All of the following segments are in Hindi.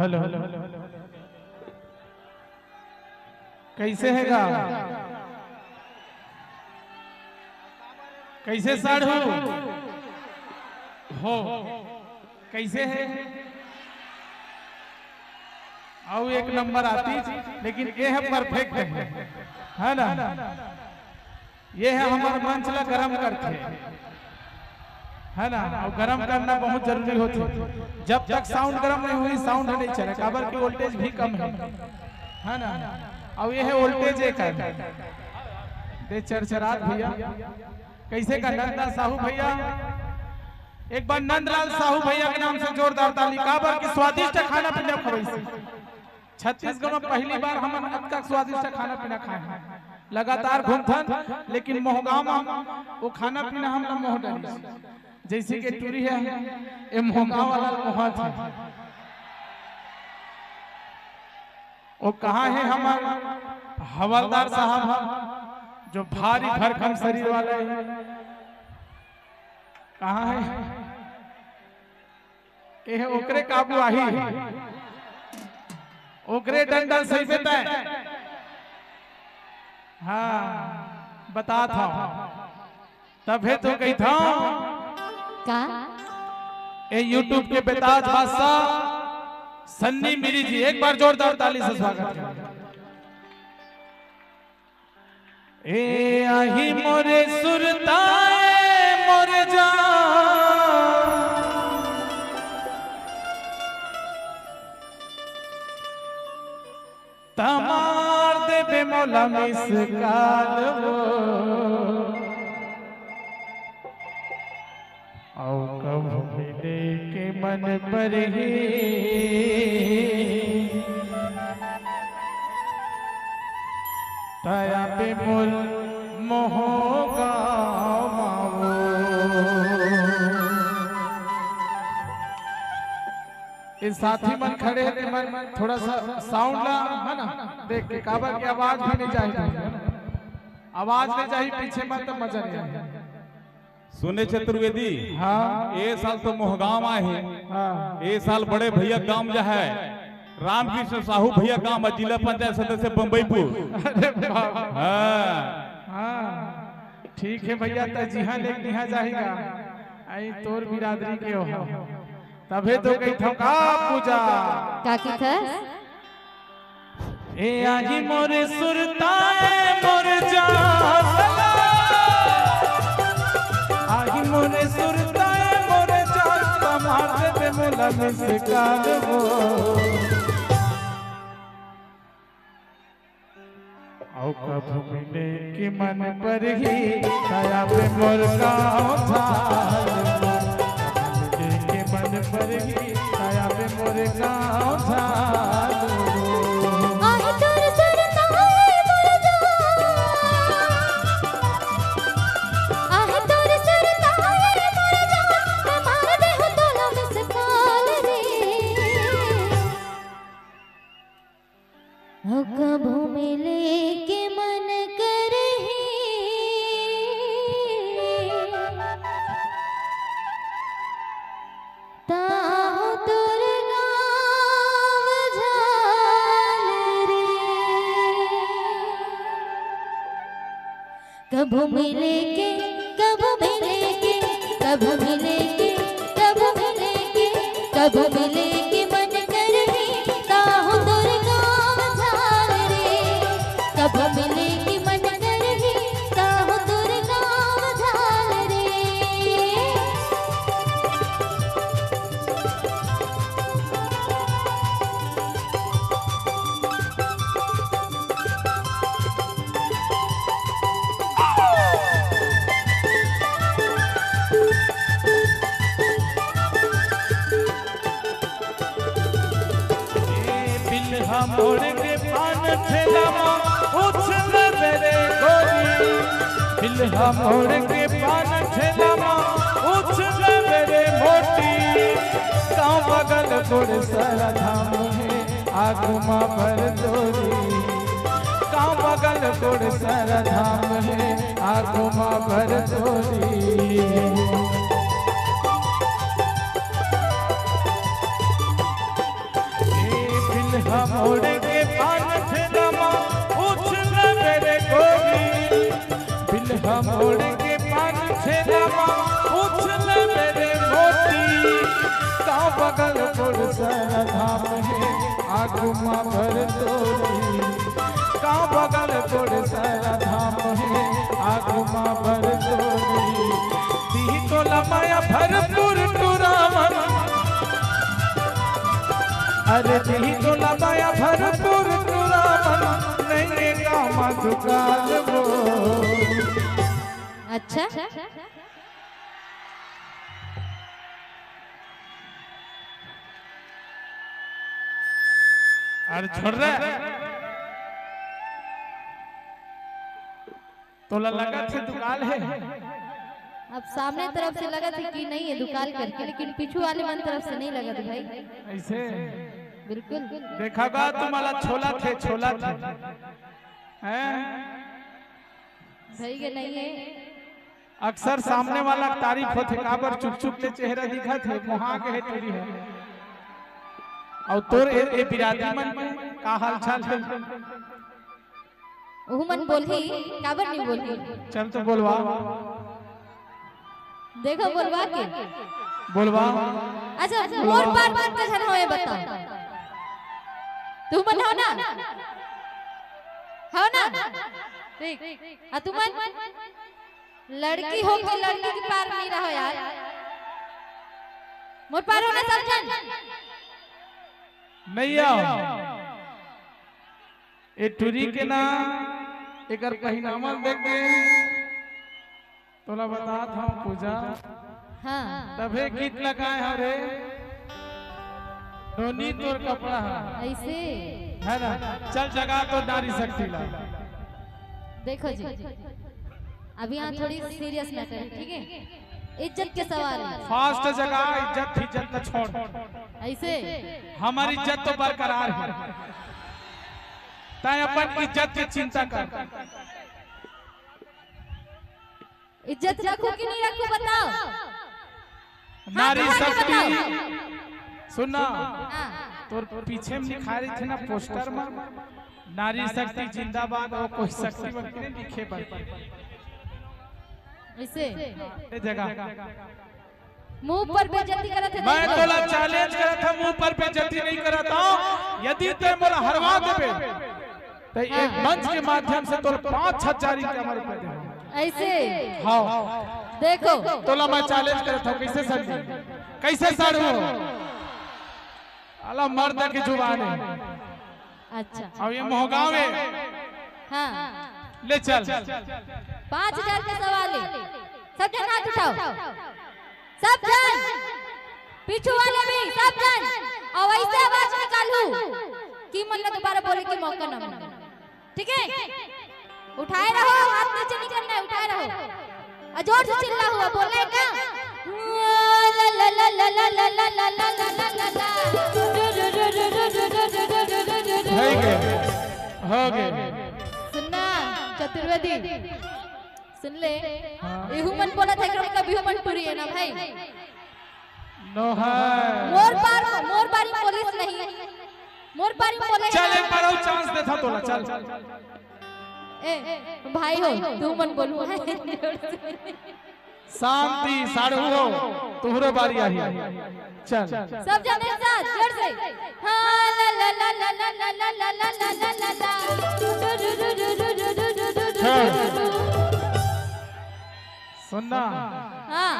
हेलो कैसे हैगा? कैसे साढ़ू हो? कैसे है? आओ एक नंबर आती, लेकिन ये है परफेक्ट है ना? ये है हमारे मंच ला गरम करते है ना, और गरम करना बहुत जरूरी होता है। जब तक साउंड गरम नहीं हुई साउंड नहीं चले, काबर की वोल्टेज भी कम है ना। और ये है वोल्टेज एक है दे चरचरात भैया। कैसे का नंदा साहू भैया, एक बार नंदलाल साहू भैया के नाम से जोरदार ताली। काबर की स्वादिष्ट खाना पीना खवैसे छत्तीसगढ़ में पहली बार हम अतका स्वादिष्ट खाना पीना खाए हैं। लगातार घूमथन, लेकिन मोहगांव में वो खाना पीना हम लोग मोह डरी, जैसे कि टूरी है ये मोहगांव वाला मोह था। वो कहाँ है हमारे हवलदार साहब जो भारी भरकम शरीर वाले हैं? कहाँ है? ये ओकरे काबू आही है, ओकरे डंडा सही बेटा है। हाँ बता था तबे तो कही था का ये यूट्यूब के बेताज बादशाह सन्नी मिरी जी, एक बार जोरदार ताली से स्वागत करें। ए आही मोरे सुरताए मोरे जान, तमार दे बेमौला मिसकाल वो आओ कब मिले के मन पर ही ताया पे मोल मोहोगा मावो। इस साथी मन खड़े हैं, मन थोड़ा सा साउंड ला है ना, देख के काबर की आवाज भी नहीं चाहिए, आवाज नहीं चाहिए पीछे मत, तो मजा नहीं आएगा। सुने चतुर्वेदी, हाँ ये साल तो मोहगांव आए हैं। हाँ ये साल बड़े भैया काम जो है रामकृष्ण साहू भैया काम है, जिला पंचायत सदस्य बम्बईपुर। अरे बाबा हाँ हाँ ठीक है भैया, तो जी हाँ लेके यहाँ जाएगा। आई तोर बिरादरी के हो तबे तो कही था का पूजा का की था ए आही मोरे सुरताए मोरे जान, आही मोरे सुरताए मोरे जान, तमार दे मोला मिसकाल वो आओ कब मिले कि मन पर ही छाया पे मोर गाँव झाल, मिले कि मन पर ही छाया पे मोर गाँव झाल। आहे तोर सुरताए मोर जान, आहे तोर सुरताए मोर जान, तमार दे हो तोला मिसकाल रे। हो कभू मिले के मन करे ताहो तोर गाँव झाल रे। कभू मिले के कभू मिले के कभू मिले के कभू मिले के कभू मिले के मन करे ताहो तोर गाँव झाल रे। कभू मिले के मन करे ताहो तोर गाँव झाल रे। मोड़ के पान ठेला उछल मेरे गोरी, बिल्हा मोड़ के पान ठेला उछल मेरे मोटी, गाँव बगल गोड़ सारा धाम है आगुमा भर दोरी, गाँव बगल गोड़ सारा धाम है आगुमा भर दोरी। रामा पूछ ले मेरे मोती का बगल पुरसर धाम है आगुमा भर तोरी का बगल पुरसर धाम है आगुमा भर तोरी दी तो लमाया भरपूर टुरावन अरे दी तो लमाया भरपूर टुरावन नहीं काम दुकान वो अच्छा अरे छोड़ रहे तो लगा थे दुकान है अब सामने तरफ से लगा था कि नहीं है दुकान करके, लेकिन पीछू वाले मन तरफ से नहीं लगा था भाई ऐसे बिल्कुल देखा गा तुम्हारा छोला थे हैं भाई के नहीं है। अक्सर सामने वाला तारीफ होते काबर चुप चुप के चेहरा दिखा थे मुहा के है तेरी है और तोर ए बिरादरी मन का हाल चाल है ओहु मन बोलही काबर नहीं बोलही चल तो बोलवा देखो बोलवा के बोलवा अच्छा मोर पार बात का झन होए बताओ तू मन हो ना ठीक आ तू मन लड़की हो के लड़की के पार नहीं रहो यार मोर पार होना समझन नहीं आओ ए टूरी के ना एकर पहिनामा देख के तोला बता था पूजा हां तबे गीत लगाए हरे धोनी तोर कपड़ा ऐसे है ना चल जगा तो नारी शक्ति ला देखो जी अभी यहाँ थोड़ी सीरियस मैटर है ठीक है इज्जत के सवाल है फास्ट जगह इज्जत न छोड़ ऐसे हमारी इज्जत तो बरकरार है ताय अपन इज्जत की चिंता कर इज्जत रखो कि नहीं रखो बताओ नारी शक्ति सुनना हाँ। तो पीछे में लिखा रही थी ना पोस्टर में नारी शक्ति जिंदाबाद और कोई शक्ति वक्ति लिखे पर ऐसे जगह मुंह पर बेइज्जती करत है मैं तोला चैलेंज करा था मुंह पर बेइज्जती नहीं करता यदि ते मोला हरवा देबे तो एक मंच के माध्यम से तोल 5,000 रुपया रुपए दे ऐसे हां देखो तोला मैं चैलेंज करा था कैसे सर कैसे सर हो अला मर्द की जुबान है अच्छा अब ये मोहगांव है हाँ ले चल 5,000 का सवाल है सब जन हाथ उठाओ सब जन पीछू वाले भी सब जन और ऐसे आवाज निकालू कि मन में दोबारा बोले की मौका ना मिले ठीक है उठाए रहो हाथ नीचे नहीं करना है उठाए रहो और जोर से चिल्ला हुआ बोलना है क्या ला ला ला ला ला ला ला ला ला ला ला ला हो गए सुनना चतुर्वेदी सुन ले ह्यूमन बोला था कि कभी ह्यूमन टूरी है ना भाई नो है मोर बारी पुलिस नहीं मोर बारी बोले चल एक बार और चांस दे था तोला चल ए भाई हो तू मन बोलू शांति साढ़ू हो तुहरो बारी आई चल सब जने साथ जोर से हां ला ला ला ला ला ला ला ला ला ला ला सुनना हां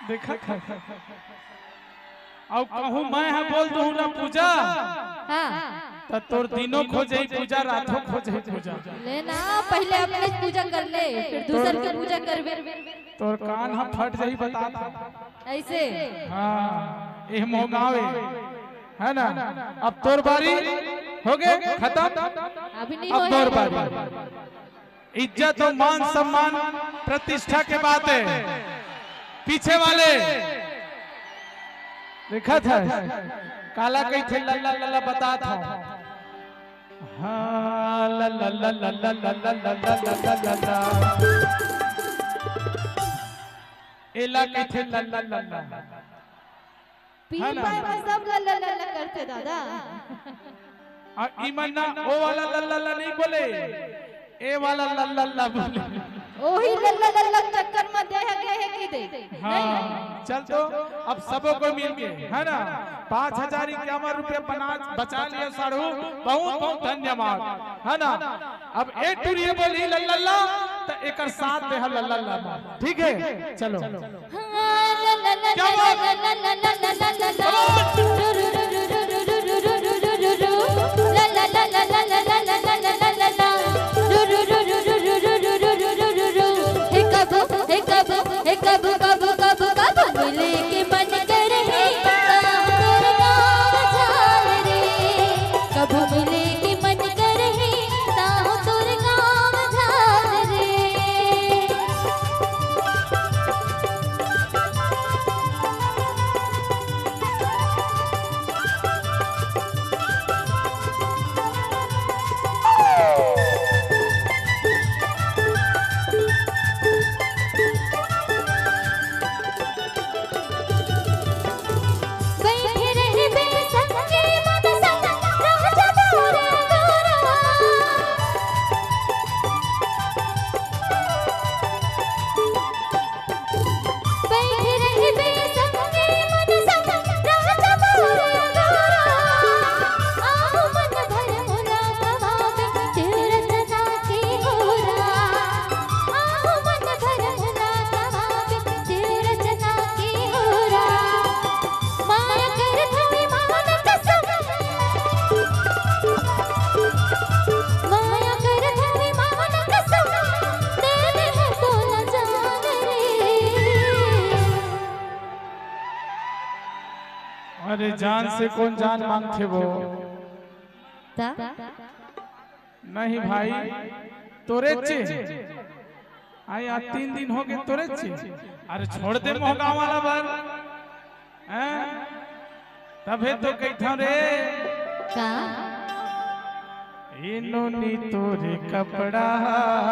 देखा अब कहूँ मैं है बोल दूँ ना पूजा हां तो तोर दिनों खोजे पूजा रातों खोजे पूजा लेना पहले अपने पूजा कर ले फिर दूसर की पूजा करबे तोर कान हम फट जाई बता था ऐसे हाँ ये मोगावे है ना अब तोर बारी हो गए खत्म अभी नहीं अब तोर बारी इज्जत और मान सम्मान प्रतिष्ठा के बात है पीछे वाले देखा था काला कहीं थे लल्ला लल्ला बता था हाँ लल्ला लल्ला लल्ला लल्ला लल्ला लल्ला एला कहीं थे लल्ला लल्ला पी पाए में सब लल्ला लल्ला करते दादा और ईमन्ना ओ वाला लल्ला नहीं बोले, ए वाला लल्ला बोले। ओही लल्ला लल्ला चक्कर में दे है कि दे। हाँ चल तो अब सबों को मिल के है ना 5000 51 रुपये बचा लिए साढ़ू, बहुत बहुत धन्यवाद है ना। अब ए टूरिए बोली लल्ला तो एक साथ दे लल्ला, ठीक है चलो। क्या अरे जान से कौन जान मांगते वो? नहीं भाई तोरे चे आई आज 3 दिन हो गए तोरे चे। अरे छोड़ दे मोहगा वाला बार हैं, तबे तो कहता रे का इन्होंने तोरे कपड़ा